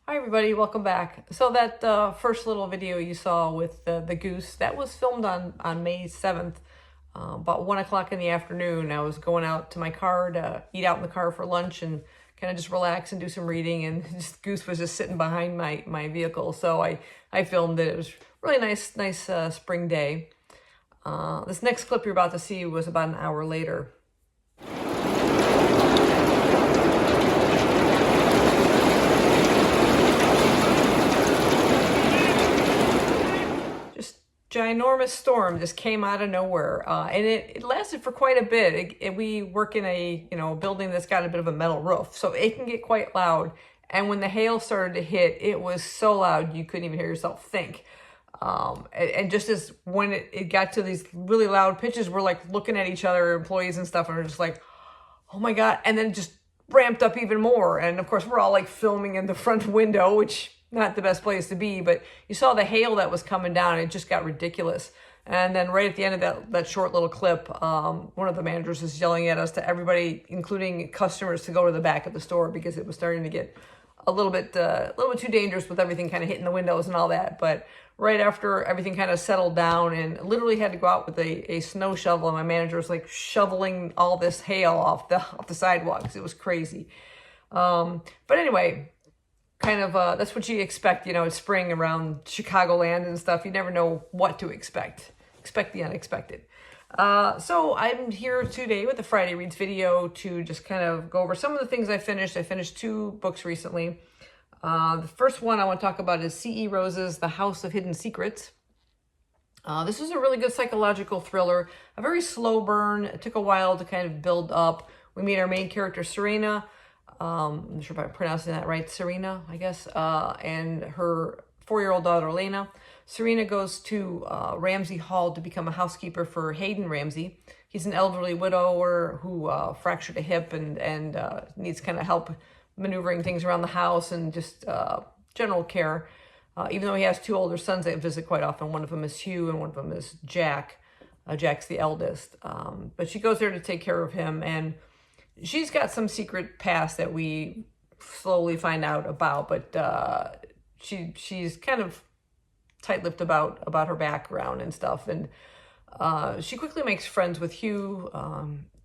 Hi everybody, welcome back. So that first little video you saw with the goose, that was filmed on May 7th, about 1 o'clock in the afternoon. I was going out to my car to eat out in the car for lunch and kind of just relax and do some reading, and Goose was just sitting behind my vehicle. So I filmed it. It was really nice spring day. This next clip you're about to see was about an hour later. Ginormous storm just came out of nowhere, and it lasted for quite a bit. We work in a building that's got a bit of a metal roof, so it can get quite loud. And when the hail started to hit, it was so loud you couldn't even hear yourself think. And just as when it got to these really loud pitches, we're like looking at each other, employees and stuff, and we're just like, oh my God. And then just ramped up even more. And of course, we're all like filming in the front window, which not the best place to be, but you saw the hail that was coming down. It just got ridiculous. And then right at the end of that short little clip, one of the managers was yelling at us, to everybody, including customers, to go to the back of the store because it was starting to get a little bit too dangerous with everything kind of hitting the windows and all that. But right after everything kind of settled down, and literally had to go out with a snow shovel, and my manager was like shoveling all this hail off the sidewalks. It was crazy. But anyway, kind of that's what you expect, it's spring around Chicagoland and stuff. You never know what to expect. Expect the unexpected. So I'm here today with the Friday Reads video to just kind of go over some of the things I finished. I finished 2 books recently. The first one I want to talk about is C.E. Rose's The House of Hidden Secrets. This is a really good psychological thriller, a very slow burn. It took a while to kind of build up. We meet our main character, Serena. I'm not sure if I'm pronouncing that right, Serena, I guess, and her 4-year-old daughter, Elena. Serena goes to Ramsey Hall to become a housekeeper for Hayden Ramsey. He's an elderly widower who fractured a hip and needs kind of help maneuvering things around the house and just general care. Even though he has 2 older sons that visit quite often. One of them is Hugh and one of them is Jack. Jack's the eldest. But she goes there to take care of him, and she's got some secret past that we slowly find out about, but she's kind of tight-lipped about her background and stuff. And she quickly makes friends with Hugh.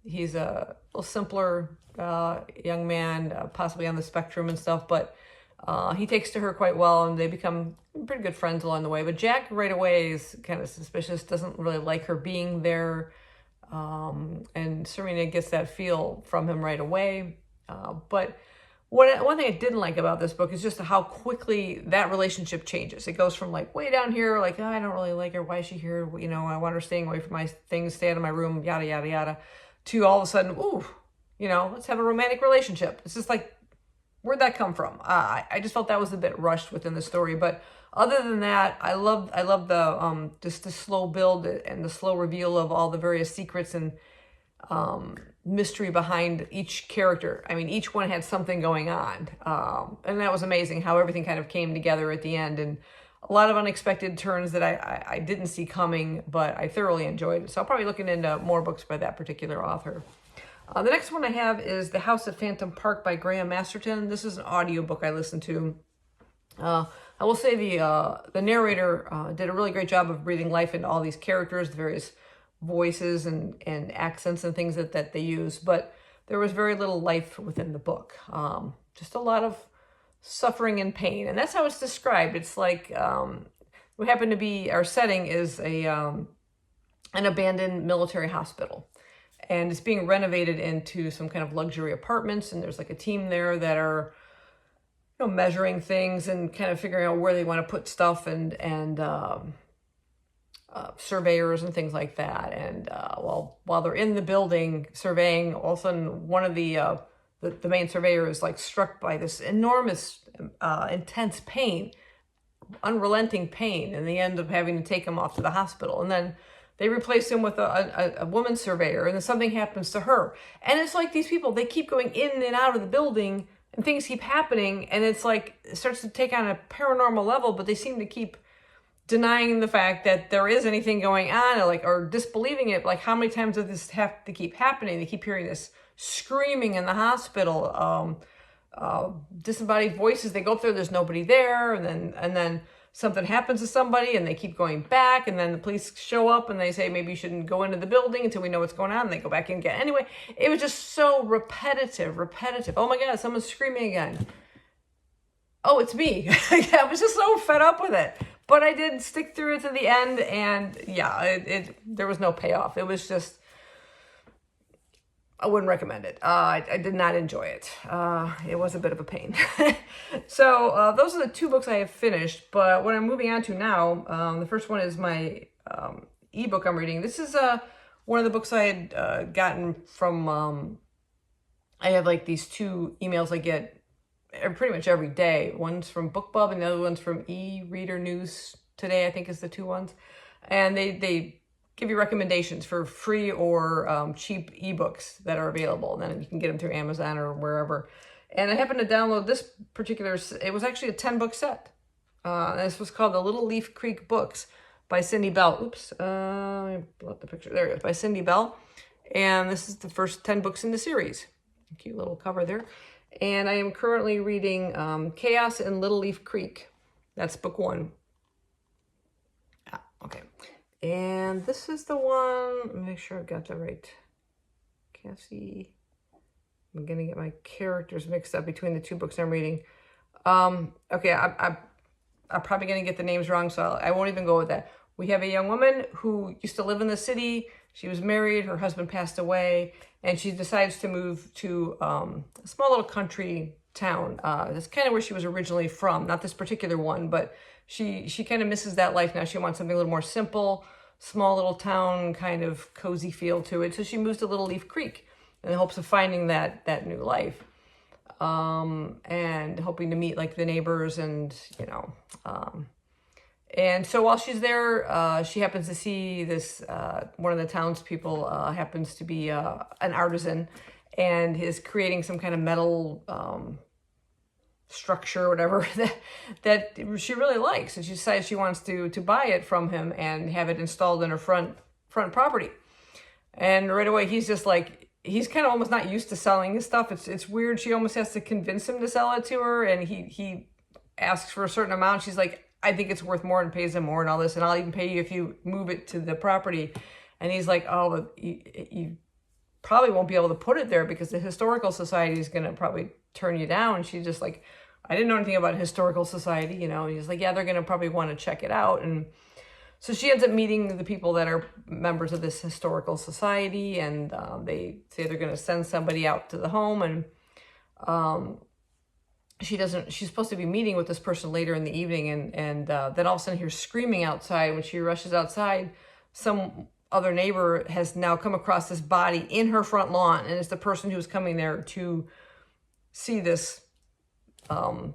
He's a little simpler young man, possibly on the spectrum and stuff, but he takes to her quite well, and they become pretty good friends along the way. But Jack right away is kind of suspicious, doesn't really like her being there. And Serena gets that feel from him right away. But one thing I didn't like about this book is just how quickly that relationship changes. It goes from like way down here, like, oh, I don't really like her. Why is she here? I want her staying away from my things, stay out of my room, yada, yada, yada, to all of a sudden, ooh, let's have a romantic relationship. It's just like, where'd that come from? I just felt that was a bit rushed within the story. But other than that, I love the just the slow build and the slow reveal of all the various secrets and mystery behind each character. I mean, each one had something going on, and that was amazing how everything kind of came together at the end, and a lot of unexpected turns that I didn't see coming, but I thoroughly enjoyed it. So I'll probably looking into more books by that particular author. The next one I have is The House at Phantom Park by Graham Masterton. This is an audiobook I listened to. I will say the narrator did a really great job of breathing life into all these characters, the various voices and accents and things that they use, but there was very little life within the book. Just a lot of suffering and pain, and that's how it's described. It's like what happened to be our setting is an abandoned military hospital, and it's being renovated into some kind of luxury apartments, and there's like a team there that are measuring things and kind of figuring out where they want to put stuff, and surveyors and things like that. And while they're in the building surveying, all of a sudden one of the main surveyor is like struck by this enormous, intense pain, unrelenting pain, and they end up having to take him off to the hospital. And then they replace him with a woman surveyor, and then something happens to her. And it's like these people, they keep going in and out of the building, and things keep happening, and it's like, it starts to take on a paranormal level, but they seem to keep denying the fact that there is anything going on, or disbelieving it. Like, how many times does this have to keep happening? They keep hearing this screaming in the hospital. disembodied voices. They go up there, there's nobody there, and then something happens to somebody and they keep going back, and then the police show up and they say maybe you shouldn't go into the building until we know what's going on, and they go back in again. Anyway, it was just so repetitive. Oh my God, someone's screaming again. Oh, it's me. I was just so fed up with it. But I did stick through it to the end, and yeah, there was no payoff. It was just, I wouldn't recommend it. I did not enjoy it. It was a bit of a pain. So those are the 2 books I have finished. But what I'm moving on to now, the first one is my ebook I'm reading. This is one of the books I had gotten from, I have like these 2 emails I get pretty much every day. One's from BookBub and the other one's from e-Reader News Today, I think is the 2 ones. And they give you recommendations for free or cheap ebooks that are available. And then you can get them through Amazon or wherever. And I happened to download this particular, it was actually a 10-book set. This was called The Little Leaf Creek Books by Cindy Bell. Oops, let me pull up the picture. There it is, by Cindy Bell. And this is the first 10 books in the series. Cute little cover there. And I am currently reading Chaos in Little Leaf Creek. That's book 1. Okay. And this is the one, let me make sure I've got that right. Cassie. I'm going to get my characters mixed up between the 2 books I'm reading. Okay, I'm probably going to get the names wrong, so I won't even go with that. We have a young woman who used to live in the city. She was married, her husband passed away, and she decides to move to a small little country town. That's kind of where she was originally from, not this particular one, but she kind of misses that life now. She wants something a little more simple, small little town, kind of cozy feel to it. So she moves to Little Leaf Creek in the hopes of finding that new life, and hoping to meet like the neighbors and, you know, and so while she's there, she happens to see this, one of the townspeople happens to be an artisan and is creating some kind of metal structure, whatever, that she really likes. And she decides she wants to buy it from him and have it installed in her front property. And right away, he's just like, he's kind of almost not used to selling his stuff. It's weird. She almost has to convince him to sell it to her. And he asks for a certain amount. She's like, I think it's worth more, and pays him more and all this. And I'll even pay you if you move it to the property. And he's like, oh, but you probably won't be able to put it there because the Historical Society is going to probably turn you down. And she's just like, I didn't know anything about Historical Society, you know. And he's like, yeah, they're going to probably want to check it out. And so she ends up meeting the people that are members of this Historical Society, and they say they're going to send somebody out to the home, and she's supposed to be meeting with this person later in the evening, and then all of a sudden hears screaming outside. When she rushes outside, some other neighbor has now come across this body in her front lawn, and it's the person who's coming there to see this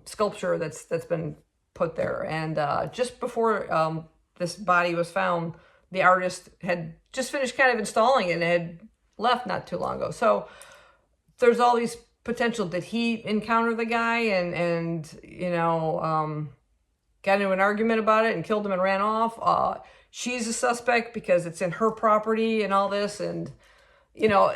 sculpture that's been put there. And just before this body was found, the artist had just finished kind of installing it and had left not too long ago. So there's all these potential. Did he encounter the guy and you know, got into an argument about it and killed him and ran off? She's a suspect because it's in her property and all this. And, you know,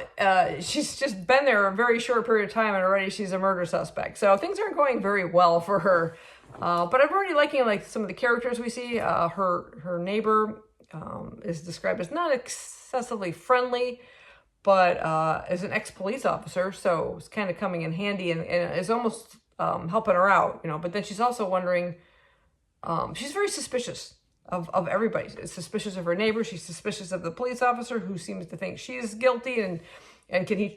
she's just been there a very short period of time and already she's a murder suspect. So things aren't going very well for her. But I'm already liking like some of the characters we see. Her neighbor is described as not excessively friendly, but is an ex-police officer, so it's kind of coming in handy and is almost helping her out, you know. But then she's also wondering, she's very suspicious of everybody. She's suspicious of her neighbor. She's suspicious of the police officer who seems to think she's guilty, and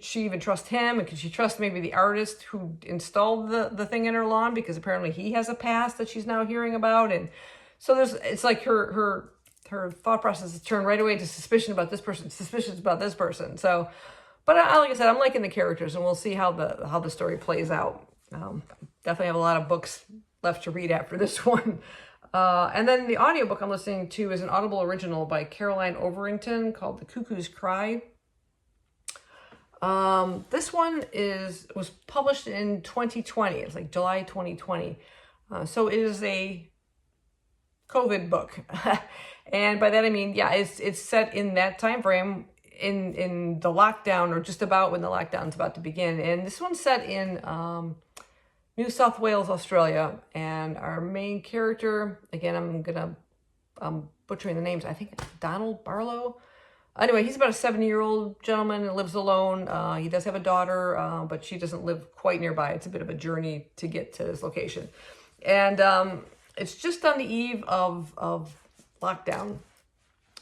she even trust him? And can she trust maybe the artist who installed the thing in her lawn, because apparently he has a past that she's now hearing about? And so it's like her thought process is turned right away to suspicion about this person, suspicions about this person. So, but like I said, I'm liking the characters, and we'll see how the story plays out. Definitely have a lot of books left to read after this one. And then the audiobook I'm listening to is an Audible original by Caroline Overington called The Cuckoo's Cry. This one was published in 2020. It's like July 2020. So it is a COVID book. And by that I mean, yeah, it's set in that time frame in the lockdown, or just about when the lockdown's about to begin. And this one's set in New South Wales, Australia. And our main character, again, I'm butchering the names. I think it's Donald Barlow. Anyway, he's about a 70-year-old gentleman and lives alone. He does have a daughter, but she doesn't live quite nearby. It's a bit of a journey to get to this location. And it's just on the eve of lockdown.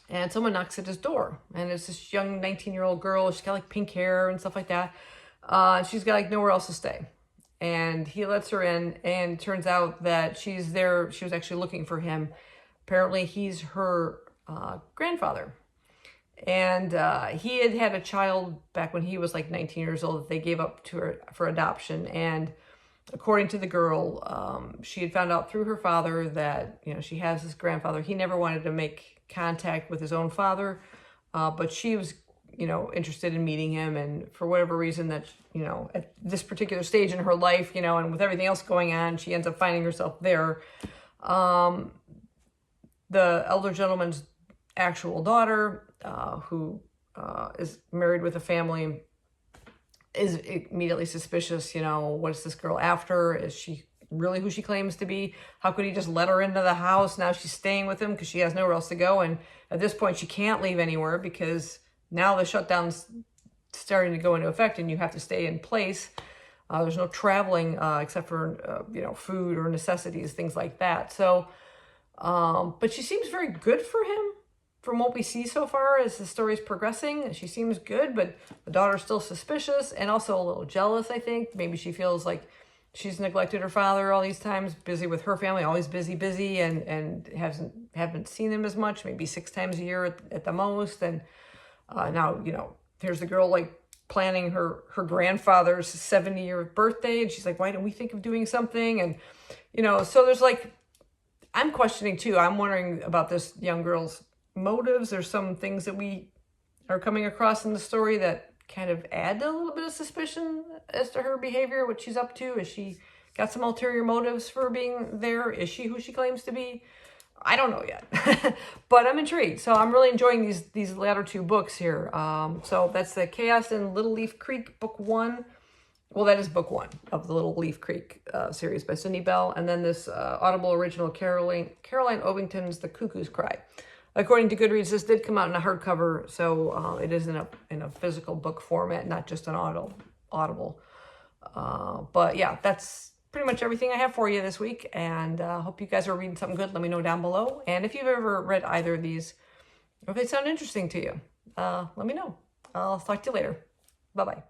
And someone knocks at his door. And it's this young 19-year-old girl. She's got like pink hair and stuff like that. She's got like nowhere else to stay. And he lets her in, and it turns out that she's there. She was actually looking for him. Apparently, he's her grandfather. And he had had a child back when he was like 19 years old that they gave up to her for adoption. And according to the girl, she had found out through her father that, you know, she has this grandfather. He never wanted to make contact with his own father, but she was, you know, interested in meeting him. And for whatever reason that, you know, at this particular stage in her life, you know, and with everything else going on, she ends up finding herself there. The elder gentleman's actual daughter, who is married with a family, is immediately suspicious. You know, what is this girl after? Is she really who she claims to be? How could he just let her into the house? Now she's staying with him because she has nowhere else to go. And at this point, she can't leave anywhere because now the shutdown's starting to go into effect and you have to stay in place. There's no traveling except for, you know, food or necessities, things like that. So, but she seems very good for him. From what we see so far as the story's progressing, she seems good, but the daughter's still suspicious and also a little jealous, I think. Maybe she feels like she's neglected her father all these times, busy with her family, always busy, and haven't seen him as much, maybe 6 times a year at the most. And now, you know, here's the girl like planning her grandfather's 70-year birthday, and she's like, why don't we think of doing something? And, you know, so there's like, I'm questioning too. I'm wondering about this young girl's motives. There's some things that we are coming across in the story that kind of add a little bit of suspicion as to her behavior, what she's up to. Is she got some ulterior motives for being there? Is she who she claims to be? I don't know yet, but I'm intrigued. So I'm really enjoying these latter 2 books here. So that's the Chaos in Little Leaf Creek, book 1. Well, that is book 1 of the Little Leaf Creek series by Cindy Bell. And then this Audible original, Caroline Ovington's The Cuckoo's Cry. According to Goodreads, this did come out in a hardcover, so it is in a physical book format, not just an Audible. But yeah, that's pretty much everything I have for you this week, and hope you guys are reading something good. Let me know down below. And if you've ever read either of these, or if they sound interesting to you, let me know. I'll talk to you later. Bye-bye.